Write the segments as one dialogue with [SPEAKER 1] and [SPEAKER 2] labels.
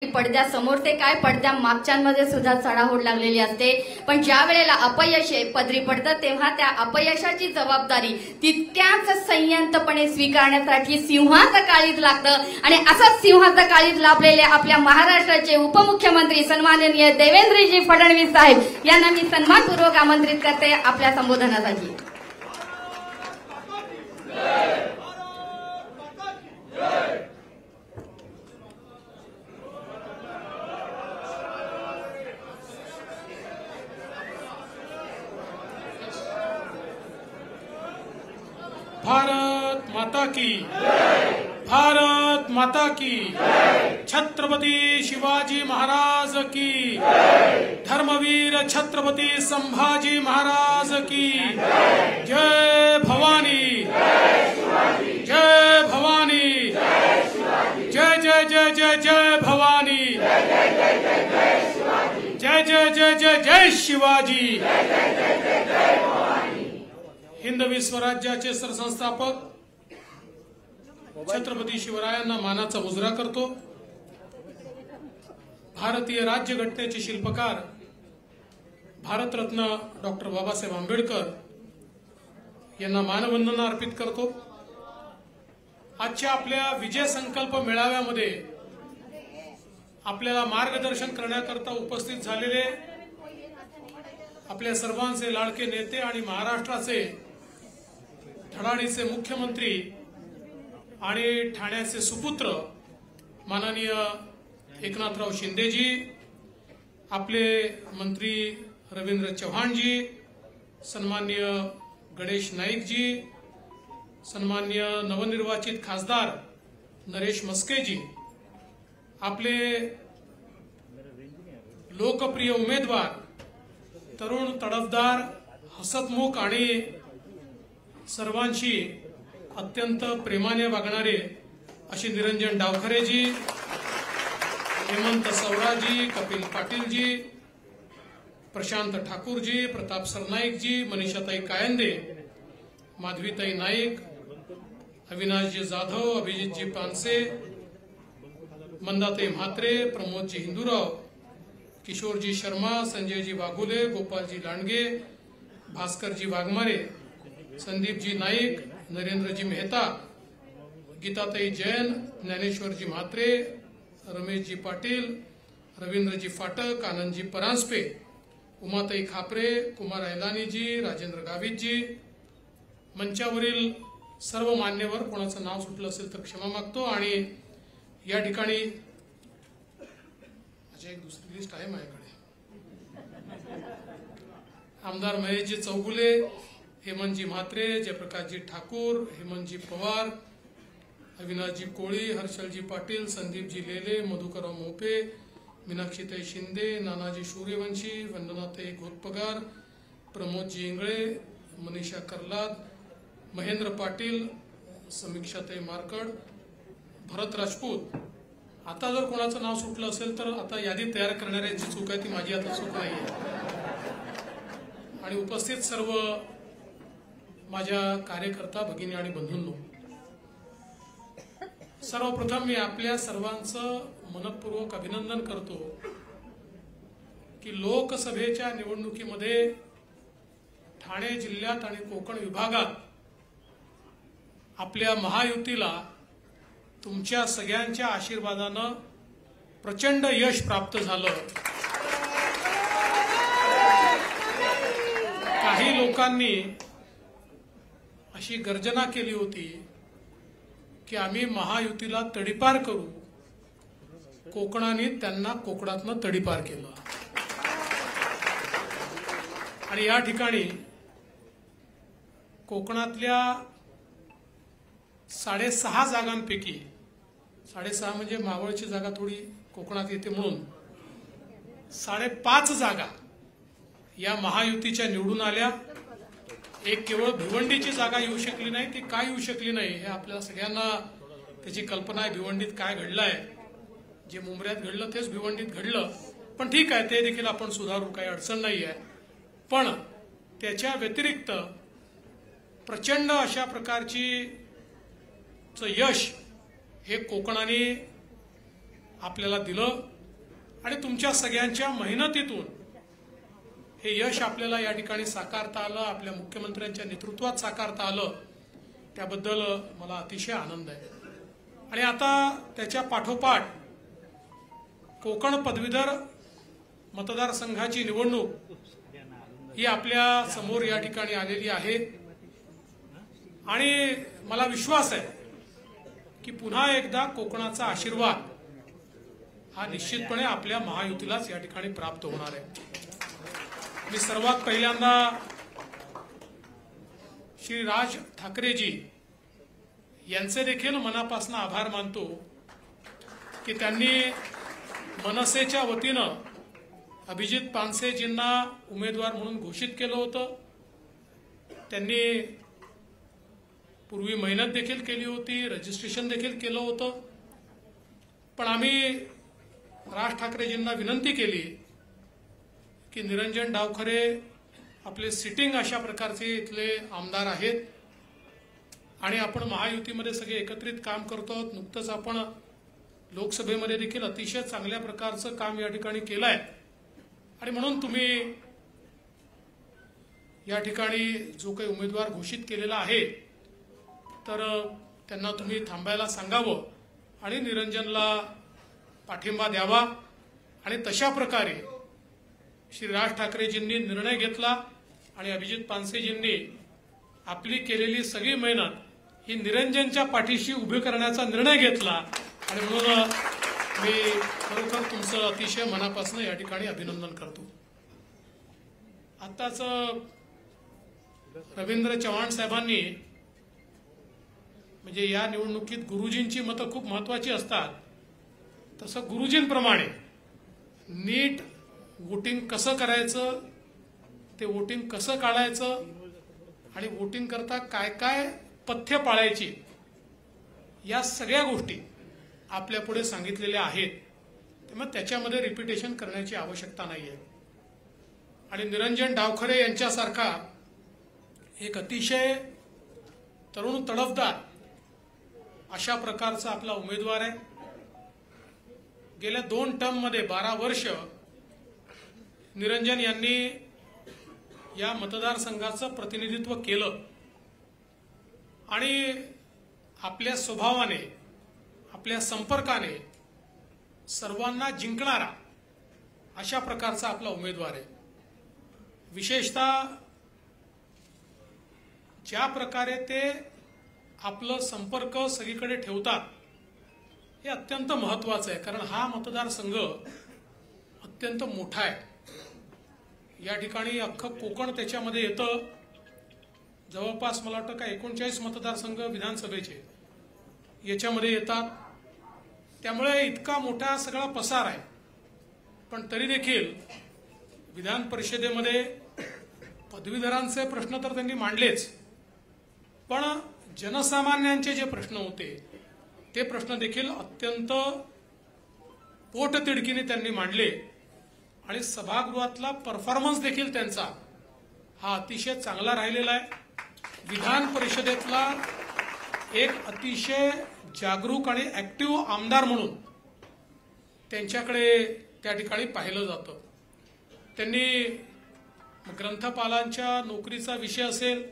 [SPEAKER 1] पडद्यासमोर ते काय पडद्या मागच्यांमध्ये सुद्धा चढाओढ लागलेली असते। पण ज्या वेळेला अपयश पदरी पडतं तेव्हा त्या अपयशाची जबाबदारी तितक्याच संयंतपणे स्वीकारण्यासाठी सिंहाचं काळीज लागतं। आणि असंच सिंहाचं काळीज लाभलेले आपल्या महाराष्ट्राचे उपमुख्यमंत्री सन्माननीय देवेंद्रजी फडणवीस साहेब यांना मी सन्मानपूर्वक आमंत्रित करते आपल्या संबोधनासाठी।
[SPEAKER 2] भारत माता की भारत माता की छत्रपति शिवाजी महाराज की धर्मवीर छत्रपति संभाजी महाराज की जय भवानी जय भवानी जय जय जय जय जय भवानी जय जय जय जय जय शिवाजी। हिंदवी स्वराज्याचे सरसंस्थापक छत्रपती शिवरायांना मानाचा मुजरा करतो। भारतीय राज्यघटनेचे शिल्पकार भारतरत्न डॉक्टर बाबासाहेब आंबेडकर यांना मानवंदना अर्पित करतो। आजच्या आपल्या विजय संकल्प मेळाव्यामध्ये आपल्याला मार्गदर्शन करण्याकरता उपस्थित झालेले आपल्या सर्वांचे लाडके नेते आणि महाराष्ट्राचे धडाडीचे मुख्यमंत्री आणि ठाण्याचे सुपुत्र माननीय एकनाथराव शिंदेजी, आपले मंत्री रवींद्र चव्हाणजी, सन्माननीय गणेश नाईकजी, सन्माननीय नवनिर्वाचित खासदार नरेश मस्केजी, आपले लोकप्रिय उमेदवार तरुण तडफदार हसतमुख आणि सर्वांशी अत्यंत प्रेमाने वागणारे अशी निरंजन डावखरेजी, हेमंत सवराजी, कपिल पाटीलजी, प्रशांत ठाकूरजी, प्रताप सरनाईकजी, मनीषाताई कायंदे, माधवीताई नाईक, अविनाशजी जाधव, अभिजितजी पानसे, मंदाताई म्हात्रे, प्रमोदजी हिंदूराव, किशोरजी शर्मा, संजयजी वाघुले, गोपालजी लांडगे, भास्करजी वाघमारे, संदीपजी नाईक, नरेंद्रजी मेहता, गीताताई जैन, ज्ञानेश्वरजी म्हात्रे, रमेशजी पाटील, रवींद्रजी फाटक, आनंदजी परांजपे, उमाताई खापरे, कुमार ऐलानीजी, राजेंद्र गावितजी, मंचावरील सर्व मान्यवर, कोणाचं नाव सुटलं असेल तर क्षमा मागतो। आणि या ठिकाणी एक दुसरी लिस्ट आहे माझ्याकडे, आमदार महेशजी चौगुले, हेमंतजी म्हात्रे, जयप्रकाशजी ठाकूर, हेमंतजी पवार, अविनाशजी कोळी, हर्षलजी पाटील, संदीपजी लेले, मधुकरराव मोपे, मीनाक्षीताई शिंदे, नानाजी सूर्यवंशी, वंदनाताई घोटपगार, प्रमोदजी इंगळे, मनीषा कर्लाद, महेंद्र पाटील, समीक्षाताई मारकड, भरत राजपूत। आता जर कोणाचं नाव सुटलं असेल तर आता यादी तयार करणाऱ्यांची चूक आहे, ती माझी आता चूक नाहीये। आणि उपस्थित सर्व माझ्या कार्यकर्ता भगिनी आणि बंधूंनो, सर्वप्रथम मी आपल्या सर्वांचं मनपूर्वक अभिनंदन करतो की लोकसभेच्या निवडणुकीमध्ये ठाणे जिल्ह्यात आणि कोकण विभागात आपल्या महायुतीला तुमच्या सगळ्यांच्या आशीर्वादानं प्रचंड यश प्राप्त झालं। काही लोकांनी अशी गर्जना केली होती की आम्ही महायुतीला तडीपार करू, कोकणाने त्यांना कोकणातनं तडीपार केलं। आणि या ठिकाणी कोकणातल्या 6.5 जागांपैकी 6.5 म्हणजे मावळची जागा थोडी कोकणात येते म्हणून 5.5 जागा या महायुतीच्या निवडून आल्या। एक केवळ भिवंडीची जागा येऊ शकली नाही, ती काय येऊ शकली नाही हे आपल्याला सगळ्यांना त्याची कल्पना आहे। भिवंडीत काय घडलंय, जे मुंबऱ्यात घडलं तेच भिवंडीत घडलं, पण ठीक आहे, ते देखील आपण सुधारू, काही अडचण नाही आहे। पण त्याच्या व्यतिरिक्त प्रचंड अशा प्रकारची यश हे कोकणाने आपल्याला दिलं आणि तुमच्या सगळ्यांच्या मेहनतीतून हे यश आपल्याला या ठिकाणी साकारता आलं, आपल्या मुख्यमंत्र्यांच्या नेतृत्वात साकारता आलं, त्याबद्दल मला अतिशय आनंद आहे। आणि आता त्याच्या पाठोपाठ कोकण पदवीधर मतदारसंघाची निवडणूक ही आपल्या समोर या ठिकाणी आलेली आहे आणि मला विश्वास आहे की पुन्हा एकदा कोकणाचा आशीर्वाद हा निश्चितपणे आपल्या महायुतीलाच या ठिकाणी प्राप्त होणार आहे। मी सर्वात पहिल्यांदा श्री राज ठाकरेजी यांचे देखील मनापासून आभार मानतो की त्यांनी मनसेच्या वतीनं अभिजित पानसेजींना उमेदवार म्हणून घोषित केलं होतं। त्यांनी पूर्वी मेहनत देखील केली होती, रजिस्ट्रेशन देखील केलं होतं, पण आम्ही राज ठाकरेजींना विनंती केली की निरंजन डावखरे आपले सिटिंग अशा प्रकारचे इथले आमदार आहेत आणि आपण महायुतीमध्ये सगळे एकत्रित काम करतो आहोत। नुकतंच आपण लोकसभेमध्ये देखील अतिशय चांगल्या प्रकारचं काम या ठिकाणी केलं आहे आणि म्हणून तुम्ही या ठिकाणी जो काही उमेदवार घोषित केलेला आहे तर त्यांना तुम्ही थांबायला सांगावं आणि निरंजनला पाठिंबा द्यावा। आणि तशा प्रकारे श्री राज ठाकरेजींनी निर्णय घेतला आणि अभिजित पानसेजींनी आपली केलेली सगळी मेहनत ही निरंजनच्या पाठीशी उभी करण्याचा निर्णय घेतला आणि म्हणून मी खरोखर तुमचं अतिशय मनापासून या ठिकाणी अभिनंदन करतो। आताच रवींद्र चव्हाण साहेबांनी म्हणजे या निवडणुकीत गुरुजींची मतं खूप महत्वाची असतात, तसं गुरुजींप्रमाणे नीट वोटिंग कसं करायचं, ते वोटिंग कसं काढायचं आणि वोटिंग करता काय काय पथ्य पाळायची या सगळ्या गोष्टी आपल्या पुढे सांगितलेल्या आहेत। त्यामुळे त्याच्यामध्ये रिपिटेशन करण्याची आवश्यकता नाहीये। आणि निरंजन डावखरे यांच्यासारखा एक अतिशय तरुण तडफदार अशा प्रकारचा आपला उमेदवार आहे। गेल्या 2 टर्ममध्ये 12 वर्ष निरंजन यांनी या मतदारसंघाचं प्रतिनिधित्व केलं आणि आपल्या स्वभावाने, आपल्या संपर्काने सर्वांना जिंकणारा अशा प्रकारचा आपला उमेदवार आहे। विशेषतः ज्या प्रकारे ते आपलं संपर्क सगळीकडे ठेवतात हे अत्यंत महत्वाचं आहे, कारण हा मतदारसंघ अत्यंत मोठा आहे। या ठिकाणी अख्खं कोकण त्याच्यामध्ये येतं। जवळपास मला वाटतं का 39 मतदारसंघ विधानसभेचे याच्यामध्ये येतात, त्यामुळे इतका मोठा सगळा पसार आहे। पण तरी देखील विधान परिषदेमध्ये पदवीधरांचे प्रश्न तर त्यांनी मांडलेच, पण जनसामान्यांचे जे प्रश्न होते ते प्रश्न देखील अत्यंत पोटतिडकीने त्यांनी मांडले आणि सभागृहातला परफॉर्मन्स देखील त्यांचा हा अतिशय चांगला राहिलेला आहे। विधान परिषदेतला एक अतिशय जागरूक आणि ऍक्टिव्ह आमदार म्हणून त्यांच्याकडे त्या ठिकाणी पाहिलं जातं। त्यांनी ग्रंथपालांच्या नोकरीचा विषय असेल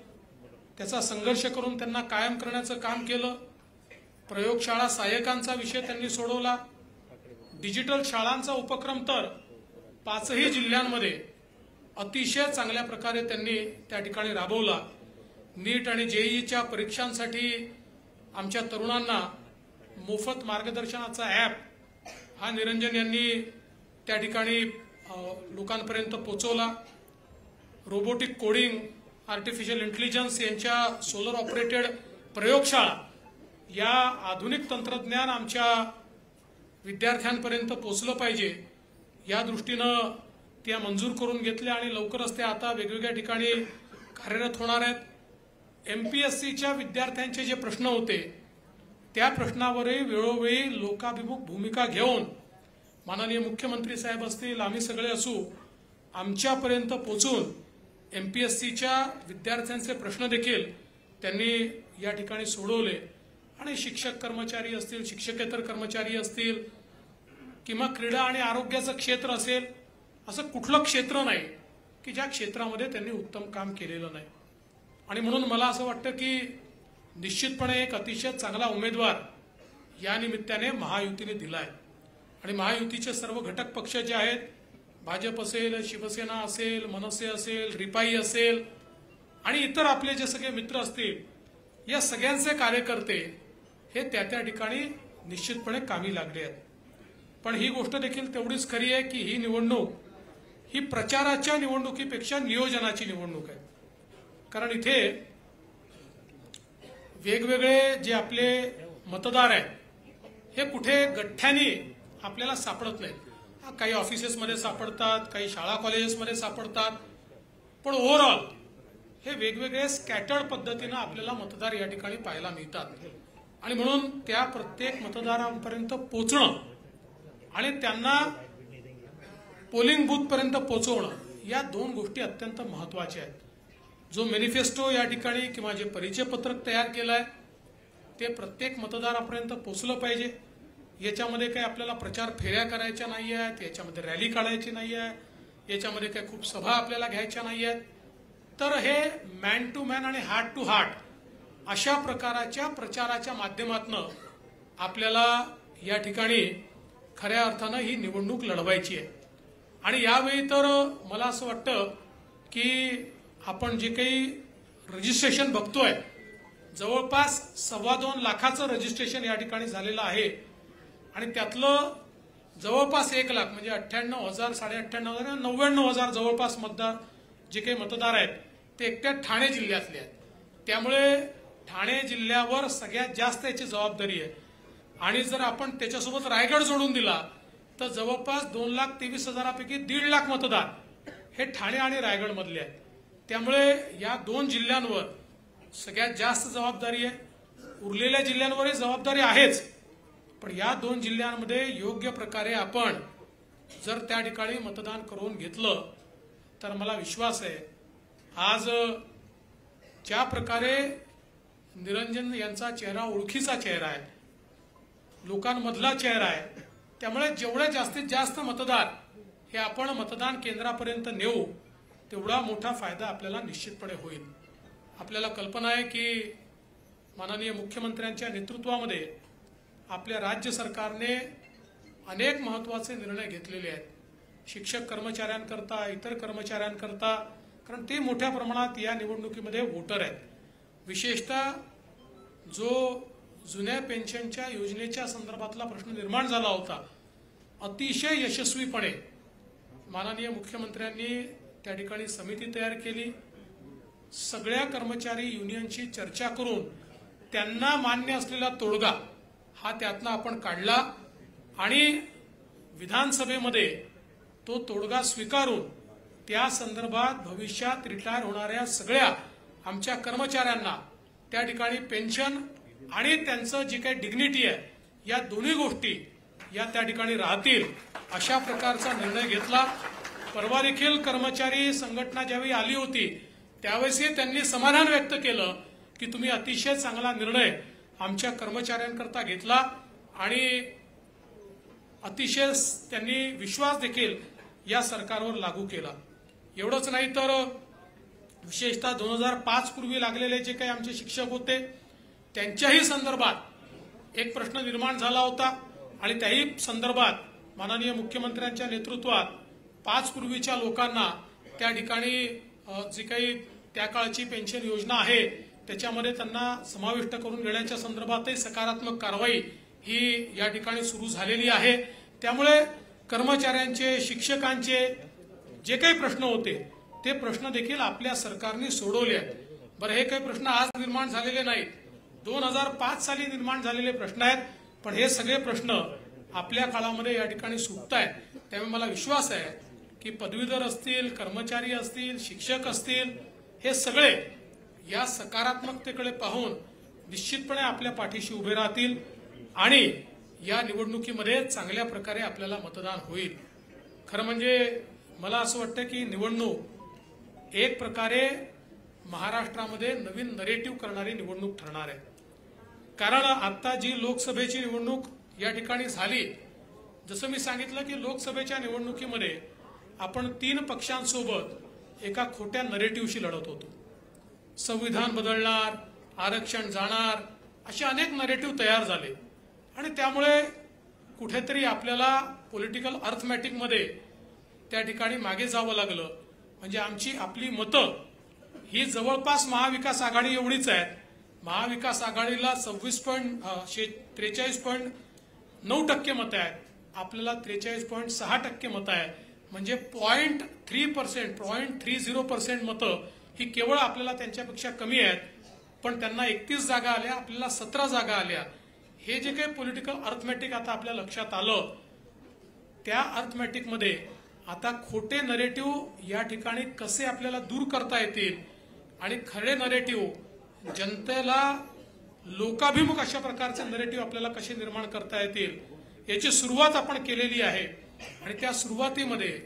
[SPEAKER 2] त्याचा संघर्ष करून त्यांना कायम करण्याचं काम केलं। प्रयोगशाळा सहाय्यकांचा विषय त्यांनी सोडवला। डिजिटल शाळांचा उपक्रम तर 5ही जिल्ह्यांमध्ये अतिशय चांगल्या प्रकारे त्यांनी त्या ठिकाणी राबवला। नीट आणि जेईईच्या परीक्षांसाठी आमच्या तरुणांना मोफत मार्गदर्शनाचा ॲप हा निरंजन यांनी त्या ठिकाणी लोकांपर्यंत पोहोचवला। रोबोटिक कोडिंग, आर्टिफिशियल इंटेलिजन्स यांच्या सोलर ऑपरेटेड प्रयोगशाळा या आधुनिक तंत्रज्ञान आमच्या विद्यार्थ्यांपर्यंत पोहोचलं पाहिजे या दृष्टीनं त्या मंजूर करून घेतल्या आणि लवकरच त्या आता वेगवेगळ्या ठिकाणी कार्यरत होणार आहेत। एमपीएससीच्या विद्यार्थ्यांचे जे प्रश्न होते त्या प्रश्नावरही वेळोवेळी लोकाभिमुख भूमिका घेऊन माननीय मुख्यमंत्री साहेब असतील, आम्ही सगळे असू, आमच्यापर्यंत पोहोचून एमपीएससीच्या विद्यार्थ्यांचे प्रश्न देखील त्यांनी या ठिकाणी सोडवले आणि शिक्षक कर्मचारी असतील, शिक्षकेतर कर्मचारी असतील, किंवा क्रीडा आणि आरोग्याचं क्षेत्र असेल, असं कुठलं क्षेत्र नाही की ज्या क्षेत्रामध्ये त्यांनी उत्तम काम केलेलं नाही. आणि म्हणून मला असं वाटतं की निश्चितपणे एक अतिशय चांगला उमेदवार या निमित्ताने महायुतीने दिला आहे. आणि महायुतीचे सर्व घटक पक्ष जे आहेत, भाजप असेल, शिवसेना असेल, मनसे असेल, रिपाई असेल आणि इतर आपले जे सगळे मित्र असतील, या सगळ्यांचे कार्यकर्ते हे त्या ठिकाणी निश्चितपणे कामी लागले आहेत. पण ही गोष्ट देखील तेवढीच खरी आहे की ही निवडणूक ही प्रचाराच्या निवडणुकीपेक्षा नियोजनाची निवडणूक आहे. कारण इथे वेगवेगळे जे आपले मतदार आहेत हे कुठे गठ्ठ्याने आपल्याला सापडत नाहीत. काही ऑफिसेसमध्ये सापडतात, काही शाळा कॉलेजेसमध्ये सापडतात, पण ओव्हरऑल हे वेगवेगळे स्कॅटर्ड पद्धतीनं आपल्याला मतदार या ठिकाणी पाहायला मिळतात. आणि म्हणून त्या प्रत्येक मतदारांपर्यंत पोहोचणं आणि त्यांना पोलिंग बूथपर्यंत पोहोचवणं या दोन गोष्टी अत्यंत महत्वाच्या आहेत. जो मॅनिफेस्टो या ठिकाणी किंवा जे परिचय पत्रक तयार केलं आहे ते प्रत्येक मतदारापर्यंत पोहोचलं पाहिजे. याच्यामध्ये काही आपल्याला प्रचार फेऱ्या करायच्या नाही आहेत, याच्यामध्ये रॅली काढायची नाही आहे, याच्यामध्ये काही खूप सभा आपल्याला घ्यायच्या नाही आहेत. तर हे मॅन टू मॅन आणि हार्ट टू हार्ट अशा प्रकारच्या प्रचाराच्या माध्यमातून आपल्याला या ठिकाणी खऱ्या अर्थानं ही निवडणूक लढवायची आहे. आणि यावेळी तर मला असं वाटतं की आपण जे काही रजिस्ट्रेशन बघतोय, जवळपास 2.25 लाखाचं रजिस्ट्रेशन या ठिकाणी झालेलं आहे. आणि त्यातलं जवळपास 1 लाख म्हणजे 98,000, 98,500, 99,000 जवळपास मतदार जे काही मतदार आहेत ते एकट्या ठाणे जिल्ह्यातले आहेत. त्यामुळे ठाणे जिल्ह्यावर सगळ्यात जास्त याची जबाबदारी आहे. आणि जर आपण त्याच्यासोबत रायगड जोडून दिला तर जवळपास 2,23,000पैकी 1.5 लाख मतदार हे ठाणे आणि रायगड मधले आहेत. त्यामुळे या 2 जिल्ह्यांवर सगळ्यात जास्त जबाबदारी आहे. उरलेल्या जिल्ह्यांवरही जबाबदारी आहेच, पण या 2 जिल्ह्यांमध्ये योग्य प्रकारे आपण जर त्या ठिकाणी मतदान करून घेतलं तर मला विश्वास आहे आज ज्या प्रकारे निरंजन यांचा चेहरा ओळखीचा चेहरा आहे, लोकांमधला चेहरा आहे, त्यामुळे जेवढे जास्तीत जास्त मतदार हे आपण मतदान केंद्रापर्यंत नेऊ तेवढा मोठा फायदा आपल्याला निश्चितपणे होईल. आपल्याला कल्पना आहे की माननीय मुख्यमंत्र्यांच्या नेतृत्वामध्ये आपल्या राज्य सरकारने अनेक महत्वाचे निर्णय घेतलेले आहेत. शिक्षक कर्मचाऱ्यांकरता, इतर कर्मचाऱ्यांकरता, कारण ते मोठ्या प्रमाणात या निवडणुकीमध्ये वोटर आहेत. विशेषतः जो जुन्या पेन्शनच्या योजनेच्या संदर्भातला प्रश्न निर्माण झाला होता, अतिशय यशस्वीपणे माननीय मुख्यमंत्र्यांनी त्या ठिकाणी समिती तयार केली. सगळ्या कर्मचारी युनियनशी चर्चा करून त्यांना मान्य असलेला तोडगा हा त्यातनं आपण काढला आणि विधानसभेमध्ये तो तोडगा स्वीकारून त्या संदर्भात भविष्यात रिटायर होणाऱ्या सगळ्या आमच्या कर्मचाऱ्यांना त्या ठिकाणी पेन्शन आणि त्यांचं जी काही डिग्निटी आहे या दोन्ही गोष्टी या त्या ठिकाणी राहतील अशा प्रकारचा निर्णय घेतला. परवा देखील कर्मचारी संघटना ज्यावेळी आली होती त्यावेळेसही त्यांनी समाधान व्यक्त केलं की तुम्ही अतिशय चांगला निर्णय आमच्या कर्मचाऱ्यांकरता घेतला आणि अतिशय त्यांनी विश्वास देखील या सरकारवर लागू केला. एवढंच नाही तर विशेषतः 2005 पूर्वी लागलेले जे काही आमचे शिक्षक होते त्यांच्याही संदर्भात एक प्रश्न निर्माण झाला होता आणि त्याही संदर्भात माननीय मुख्यमंत्र्यांच्या नेतृत्वात 5 पूर्वीच्या लोकांना त्या ठिकाणी जी काही त्या काळची पेन्शन योजना आहे त्याच्यामध्ये त्यांना समाविष्ट करून घेण्याच्या संदर्भातही सकारात्मक कारवाई ही या ठिकाणी सुरू झालेली आहे. त्यामुळे कर्मचाऱ्यांचे, शिक्षकांचे जे काही प्रश्न होते ते प्रश्न देखील आपल्या सरकारने सोडवले आहेत. बरं, हे काही प्रश्न आज निर्माण झालेले नाहीत, 2005 साली निर्माण झालेले प्रश्न आहेत, पण हे सगळे प्रश्न आपल्या काळामध्ये या ठिकाणी सुटत आहेत. त्यामुळे मला विश्वास आहे की पदवीधर असतील, कर्मचारी असतील, शिक्षक असतील, हे सगळे या सकारात्मकतेकडे पाहून निश्चितपणे आपल्या पाठीशी उभे राहतील आणि या निवडणुकीमध्ये चांगल्या प्रकारे आपल्याला मतदान होईल. खरं म्हणजे मला असं वाटतं की निवडणूक एक प्रकारे महाराष्ट्रामध्ये नवीन नरेटिव्ह करणारी निवडणूक ठरणार आहे. कारण आता जी लोकसभेची निवडणूक या ठिकाणी झाली, जसं मी सांगितलं की लोकसभेच्या निवडणुकीमध्ये आपण 3 पक्षांसोबत एका खोट्या नरेटिव्हशी लढत होतो. संविधान बदलणार, आरक्षण जाणार, असे अनेक नरेटिव्ह तयार झाले आणि त्यामुळे कुठेतरी आपल्याला पॉलिटिकल अर्थमॅटिकमध्ये त्या ठिकाणी मागे जावं लागलं. म्हणजे आपली मतं ही जवळपास महाविकास आघाडी एवढीच आहेत. महाविकास आघाडीला 43.9% मतं आहेत, आपल्याला 43.6% मतं आहे. म्हणजे 0.30% मतं ही केवळ आपल्याला त्यांच्यापेक्षा कमी आहेत. पण त्यांना 31 जागा आल्या, आपल्याला 17 जागा आल्या. हे जे काही पॉलिटिकल अर्थमॅटिक आता आपल्या लक्षात आलं, त्या अर्थमॅटिकमध्ये आता खोटे नरेटिव्ह या ठिकाणी कसे आपल्याला दूर करता येतील आणि खरे नरेटिव्ह जनतेला लोकाभिमुख अशा प्रकारचे नरेटिव्ह आपल्याला कसे निर्माण करता येतील याची सुरुवात आपण केलेली आहे. आणि त्या सुरुवातीमध्ये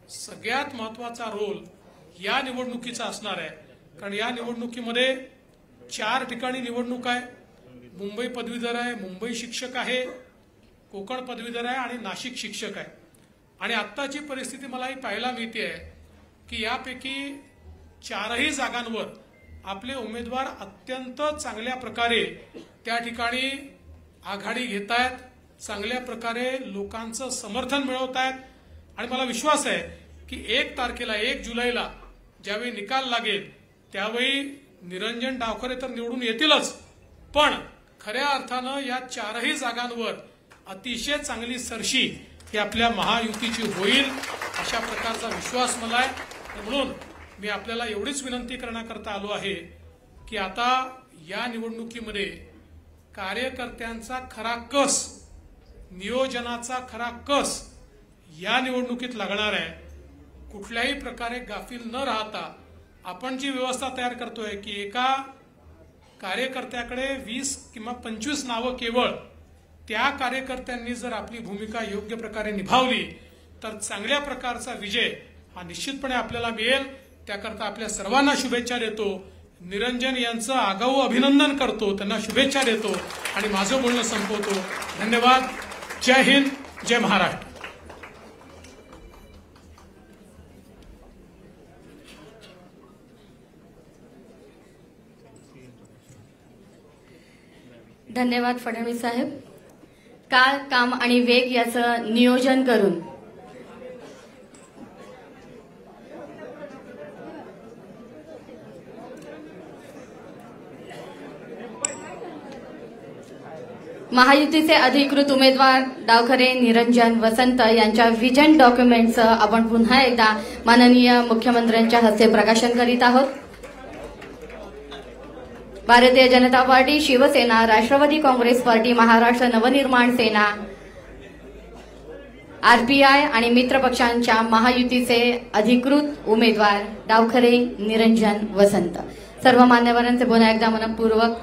[SPEAKER 2] सगळ्यात महत्वाचा रोल या निवडणुकीचा असणार आहे. कारण या निवडणुकीमध्ये 4 ठिकाणी निवडणूक आहे. मुंबई पदवीधर आहे, मुंबई शिक्षक आहे, कोकण पदवीधर आहे आणि नाशिक शिक्षक आहे. आणि आत्ताची परिस्थिती मलाही पाहायला मिळते आहे की यापैकी 4ही जागांवर आपले उमेदवार अत्यंत चांगल्या प्रकारे त्या ठिकाणी आघाडी घेत आहेत, चांगल्या प्रकारे लोकांचं समर्थन मिळवत आहेत. आणि मला विश्वास आहे की 1 तारखेला 1 जुलैला ज्यावेळी निकाल लागेल त्यावेळी निरंजन डावखरे तर निवडून येतीलच, पण खऱ्या अर्थानं या 4ही जागांवर अतिशय चांगली सरशी ही आपल्या महायुतीची होईल अशा प्रकारचा विश्वास मला आहे. म्हणून मी आपल्याला एवढीच विनंती करण्याकरता आलो आहे की आता या निवडणुकीमध्ये कार्यकर्त्यांचा खरा कस, नियोजनाचा खरा कस या निवडणुकीत लागणार आहे. कुठल्याही प्रकारे गाफील न राहता आपण जी व्यवस्था तयार करतोय की एका कार्यकर्त्याकडे 20 किंवा 25 नावं केवळ, त्या कार्यकर्त्यांनी जर आपली भूमिका योग्य प्रकारे निभावली तर चांगल्या प्रकारचा विजय हा निश्चितपणे आपल्याला मिळेल. त्याकरता आपल्या सर्वांना शुभेच्छा देतो. निरंजन यांचं आगाऊ अभिनंदन करतो, त्यांना शुभेच्छा देतो आणि माझं बोलणं संपवतो. धन्यवाद. जय हिंद, जय महाराष्ट्र.
[SPEAKER 1] धन्यवाद फडणवीस साहेब. काळ, काम आणि वेग याचं नियोजन करून महायुतीचे अधिकृत उमेदवार डावखरे निरंजन वसंत यांच्या व्हिजन डॉक्युमेंटचं आपण पुन्हा एकदा माननीय मुख्यमंत्र्यांच्या हस्ते प्रकाशन करीत आहोत. भारतीय जनता पार्टी, शिवसेना, राष्ट्रवादी काँग्रेस पार्टी, महाराष्ट्र नवनिर्माण सेना, आरपीआय आणि मित्र पक्षांच्या महायुतीचे अधिकृत उमेदवार डावखरे निरंजन वसंत. सर्व मान्यवरांचे पुन्हा एकदा मनपूर्वक